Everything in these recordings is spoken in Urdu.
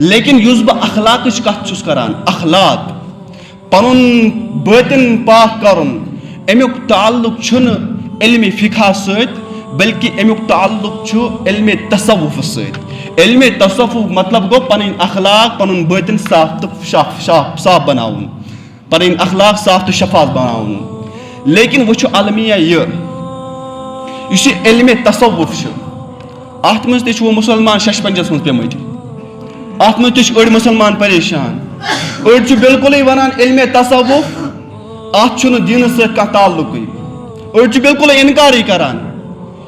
لیکن یُس بہٕ اخلاقٕچ کتھ چھُس کران اخلاق پنُن باطن پاک کرُن امیُک تعلق چھُنہٕ علمِ فقہ سۭتۍ بلکہ امیُک تعلق چھُ علمِ تصوف سۭتۍ علمِ تصوف مطلب گوٚو پنٕنۍ اخلاق پنُن باطن صاف تہٕ صاف بناوُن پنٕنۍ اخلاق صاف تہٕ شفاف بناوُن لیکن وٕچھو المیہ یہِ یُس یہِ علمِ تصوف چھُ اتھ منٛز تہِ چھُ وۄنۍ مُسلمان ششپنجس منٛز پیمٕتۍ اتھ منٛز تہِ چھِ أڑۍ مُسلمان پریشان أڑۍ چھِ بالکُلٕے ونان علمِ تصوف اتھ چھُنہٕ دیٖنس سۭتۍ کانٛہہ تعلقٕے أڑۍ چھِ بالکُلٕے انکارٕے کران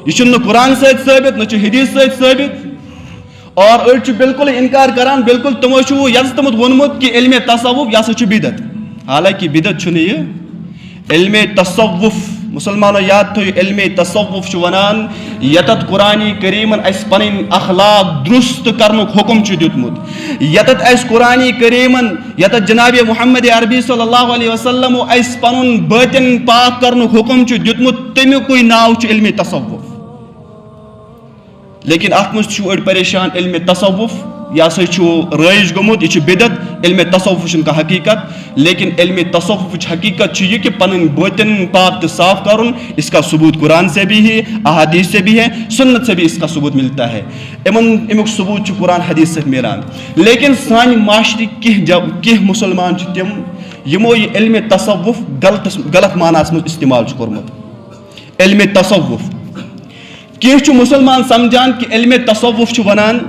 یہِ چھُنہٕ نہٕ قرآن سۭتۍ ثٲبت نہ چھُ حدیث سۭتۍ ثٲبت اور أڑۍ چھِ بالکُلٕے انکار کران بالکل تِمو چھُ یژھتمُت ووٚنمُت کہ علمِ تصوف یہِ ہسا چھُ بدعت حالانکہ بدعت چھُنہٕ یہِ علمِ تصوف مسلمانو یاد تھٲیِو علمِ تصوف چھُ ونان یتتھ قرآنِ کریٖمن اسہِ پنٕنۍ اخلاق درست کرنُک حکم چھُ دیُتمُت یتتھ اسہِ قرآنِ کریٖمن یتتھ جنابِ محمد عربی صلی اللہ علیہ وسلمو اسہِ پنُن باطن پاک کرنُک حکم چھُ دیُتمُت تمیُکُے ناو چھُ علمِ تصوف لیکن اتھ منٛز چھُ أڑۍ پریشان علمِ تصوف یہِ ہسا چھُ رٲیِج گوٚمُت یہِ چھُ بدعت علمِ تصوف چھُنہٕ کانٛہہ حقیٖقت لیکن علمِ تصوفٕچ حقیٖقت چھِ یہِ کہ پنٕنۍ باطن پاک تہٕ صاف کرُن اس کا ثبوت قرآن سے بھی ہے احادیث سے بھی ہے سنت سے بھی اس کا ثبوت ملتا ہے امیُک ثبوت چھُ قرآن حدیث سۭتۍ میلان لیکن سانہِ معاشرٕکۍ کینٛہہ مُسلمان چھِ تِم یِمو یہِ علمِ تصوف غلط معناہس منٛز استعمال چھُ کوٚرمُت علمِ تصوف کینٛہہ چھُ مُسلمان سمجھان کہ علمِ تصوف چھُ ونان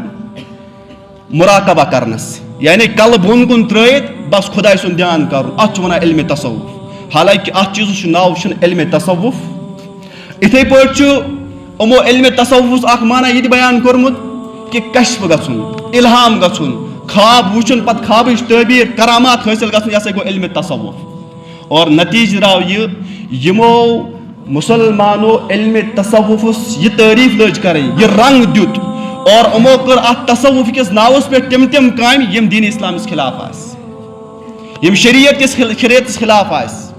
مراقبہ کرنس یعنی کلہٕ بۄن کُن ترٲیِتھ بس خۄداے سُنٛد دھیان کرُن اتھ چھُ ونان علمِ تصوف حالانکہ اتھ چیٖزُک چھُ ناو چھُنہٕ علمِ تصوف یِتھے پٲٹھۍ چھُ یِمو علمِ تصوفس اکھ معنی یہِ تہِ بیان کوٚرمُت کہ کشف گژھُن الہام گژھُن خواب وٕچھُن پتہٕ خوابٕچ تعبیٖر کرامات حٲصِل گژھُن یہِ ہسا گوٚو علمِ تصوف اور نتیٖجہٕ درٛاو یہِ یِمو مسلمانو علمِ تصوفس یہِ تعریٖف لٲج کرٕنۍ یہِ رنگ دیُت اور یِمو کٔر اتھ تصوف کِس ناوس پٮ۪ٹھ تِم کامہِ یِم دیٖنِ اسلامس خلاف آسہِ یِم شریعت کِس خلاف آسہِ